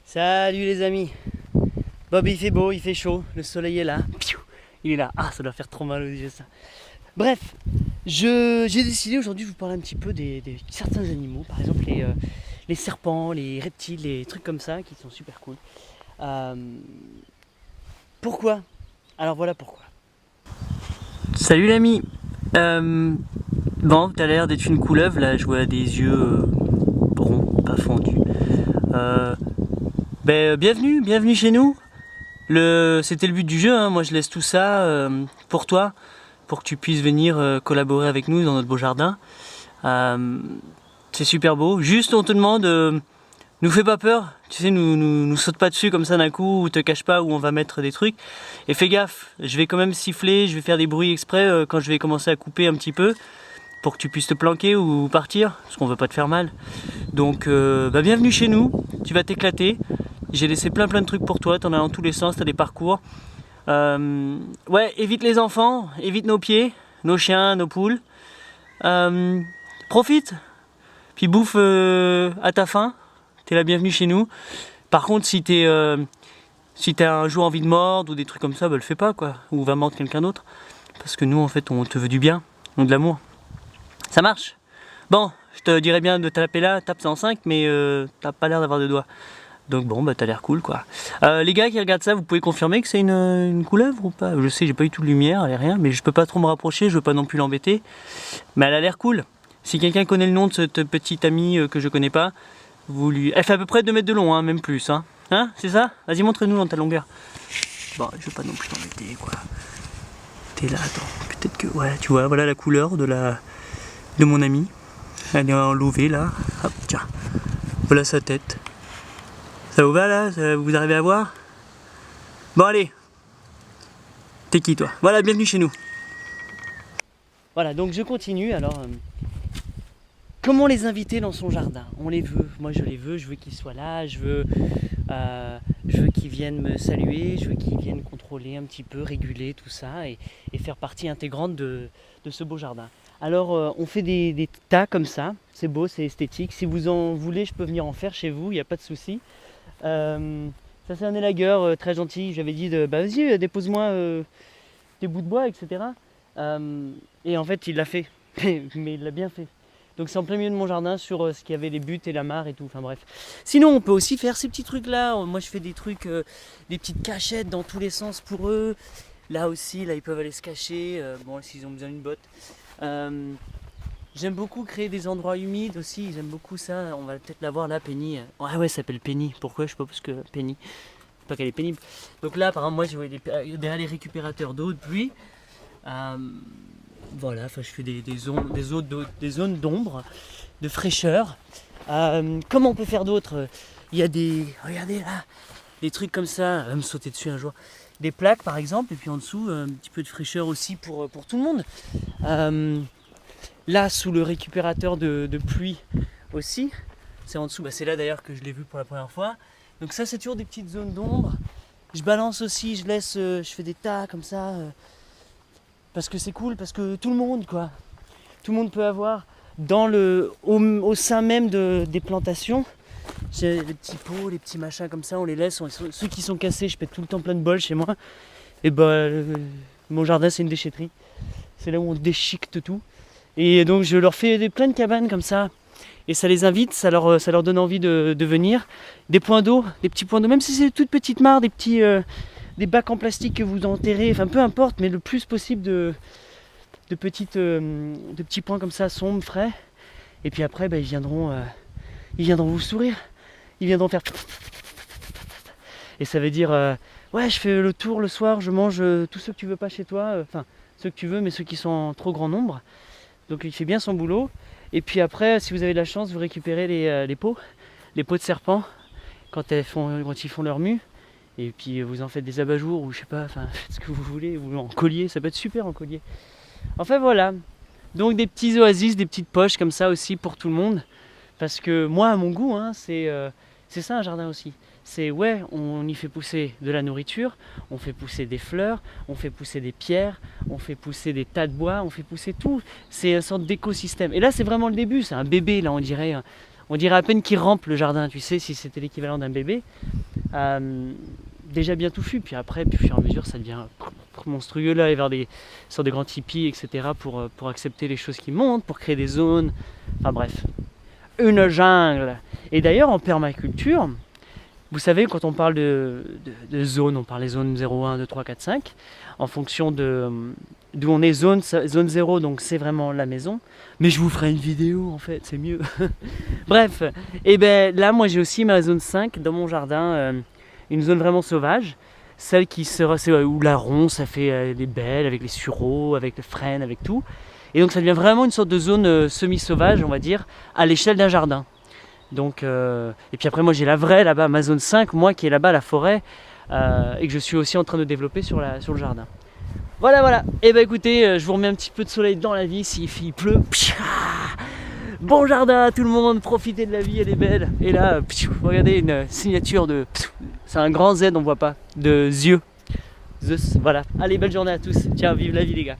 Salut les amis. Bob, il fait beau, il fait chaud, le soleil est là. Piou, il est là. Ah, ça doit faire trop mal aux yeux ça. Bref, j'ai décidé aujourd'hui de vous parler un petit peu des certains animaux, par exemple les serpents, les reptiles, les trucs comme ça qui sont super cool. Euh, pourquoi? Alors voilà pourquoi. Salut l'ami. Bon, t'as l'air d'être une couleuvre là, je vois des yeux ronds, pas fondus. Bienvenue chez nous. C'était le but du jeu, hein. Moi je laisse tout ça pour toi, pour que tu puisses venir collaborer avec nous dans notre beau jardin. C'est super beau. Juste on te demande, nous fais pas peur, tu sais, nous saute pas dessus comme ça d'un coup, ou te cache pas où on va mettre des trucs. Et fais gaffe, je vais quand même siffler, je vais faire des bruits exprès quand je vais commencer à couper un petit peu, pour que tu puisses te planquer ou partir, parce qu'on veut pas te faire mal. Donc bienvenue chez nous, tu vas t'éclater. J'ai laissé plein de trucs pour toi, t'en as dans tous les sens, t'as des parcours. Ouais, évite les enfants, évite nos pieds, nos chiens, nos poules. Profite, puis bouffe à ta faim, t'es la bienvenue chez nous. Par contre, si t'as un jour envie de mordre ou des trucs comme ça, le fais pas quoi, ou va mordre quelqu'un d'autre. Parce que nous en fait on te veut du bien, on de l'amour. Ça marche? Bon, je te dirais bien de taper là, tape ça en 5, mais t'as pas l'air d'avoir de doigts. Donc bon, t'as l'air cool quoi. Les gars qui regardent ça, vous pouvez confirmer que c'est une couleuvre ou pas? Je sais, j'ai pas eu tout de lumière, elle est rien, mais je peux pas trop me rapprocher, je veux pas non plus l'embêter. Mais elle a l'air cool. Si quelqu'un connaît le nom de cette petite amie que je connais pas, elle fait à peu près 2 mètres de long, hein, même plus. Hein, c'est ça? Vas-y, montre-nous dans ta longueur. Bon, je veux pas non plus t'embêter quoi. T'es là, attends, peut-être que... Ouais, tu vois, voilà la couleur de mon ami. Elle est enlevée là. Hop, tiens. Voilà sa tête. Ça vous va là? Vous arrivez à voir? Bon allez. T'es qui toi? Voilà, bienvenue chez nous. Voilà, donc je continue. Alors, comment les inviter dans son jardin? On les veut. Moi je les veux. Je veux qu'ils soient là. Je veux qu'ils viennent me saluer. Je veux qu'ils viennent contrôler un petit peu, réguler tout ça et faire partie intégrante de ce beau jardin. Alors on fait des tas comme ça. C'est beau, c'est esthétique. Si vous en voulez, je peux venir en faire chez vous. Il n'y a pas de souci. Ça c'est un élagueur très gentil, j'avais dit vas-y dépose-moi des bouts de bois etc. Et en fait il l'a fait, mais il l'a bien fait. Donc c'est en plein milieu de mon jardin sur ce qu'il y avait les buttes et la mare et tout, enfin bref. Sinon on peut aussi faire ces petits trucs là, moi je fais des trucs, des petites cachettes dans tous les sens pour eux. Là aussi, là ils peuvent aller se cacher, bon s'ils ont besoin d'une botte. J'aime beaucoup créer des endroits humides aussi, j'aime beaucoup ça, on va peut-être la voir là, Penny. Ouais, ça s'appelle Penny, pourquoi? Je sais pas, parce que Penny, c'est pas qu'elle est pénible. Donc là, par exemple, moi je vois derrière les récupérateurs d'eau de pluie, voilà, enfin je fais des zones d'ombre, de fraîcheur. Comment on peut faire d'autres? Il y a regardez là, des trucs comme ça, elle va me sauter dessus un jour. Des plaques par exemple, et puis en dessous, un petit peu de fraîcheur aussi pour tout le monde. Là, sous le récupérateur de pluie aussi, c'est en dessous, c'est là d'ailleurs que je l'ai vu pour la première fois. Donc ça, c'est toujours des petites zones d'ombre. Je balance aussi, je fais des tas comme ça, parce que c'est cool, parce que tout le monde peut avoir au sein même des plantations. J'ai les petits pots, les petits machins comme ça, on les laisse. Ceux qui sont cassés, je pète tout le temps plein de bols chez moi. Et mon jardin, c'est une déchetterie. C'est là où on déchiquette tout. Et donc je leur fais plein de cabanes comme ça. Et ça les invite, ça leur donne envie de venir. Des points d'eau, des petits points d'eau, même si c'est des toutes petites mares, des bacs en plastique que vous enterrez, enfin peu importe, mais le plus possible de petits points comme ça, sombres, frais. Et puis après, ils viendront vous sourire. Ils viendront faire... Et ça veut dire, ouais, je fais le tour le soir, je mange tous ceux que tu veux pas chez toi. Enfin, ceux que tu veux, mais ceux qui sont en trop grand nombre. Donc il fait bien son boulot. Et puis après, si vous avez de la chance, vous récupérez les peaux de serpent quand ils font leur mue. Et puis vous en faites des abat-jours ou je sais pas, enfin faites ce que vous voulez, ou en collier, ça peut être super en collier. Enfin voilà. Donc des petits oasis, des petites poches comme ça aussi pour tout le monde. Parce que moi, à mon goût, c'est ça un jardin aussi. C'est ouais, on y fait pousser de la nourriture, on fait pousser des fleurs, on fait pousser des pierres, on fait pousser des tas de bois, on fait pousser tout. C'est une sorte d'écosystème. Et là, c'est vraiment le début, c'est un bébé, là, on dirait. On dirait à peine qu'il rampe le jardin, tu sais, si c'était l'équivalent d'un bébé. Déjà bien touffu, puis après, puis au fur et à mesure, ça devient monstrueux là, et vers des sortes de grands tipis, etc. pour accepter les choses qui montent, pour créer des zones. Enfin bref, une jungle. Et d'ailleurs, en permaculture, vous savez, quand on parle de zones, on parle des zones 0, 1, 2, 3, 4, 5, en fonction d'où on est, zone 0, donc c'est vraiment la maison. Mais je vous ferai une vidéo en fait, c'est mieux. Bref, et ben là, moi j'ai aussi ma zone 5 dans mon jardin, une zone vraiment sauvage. Celle qui sera, où la ronce, ça fait des belles avec les sureaux, avec le frêne, avec tout. Et donc ça devient vraiment une sorte de zone semi-sauvage, on va dire, à l'échelle d'un jardin. Donc, et puis après moi j'ai la vraie là-bas, ma zone 5, moi qui est là-bas, la forêt, et que je suis aussi en train de développer sur le jardin. Voilà. Et ben écoutez, je vous remets un petit peu de soleil dans la vie, s'il pleut. Bon jardin à tout le monde, profitez de la vie, elle est belle. Et là, regardez une signature de... C'est un grand Z, on voit pas, de Zeus. Voilà. Allez, belle journée à tous. Tiens, vive la vie les gars.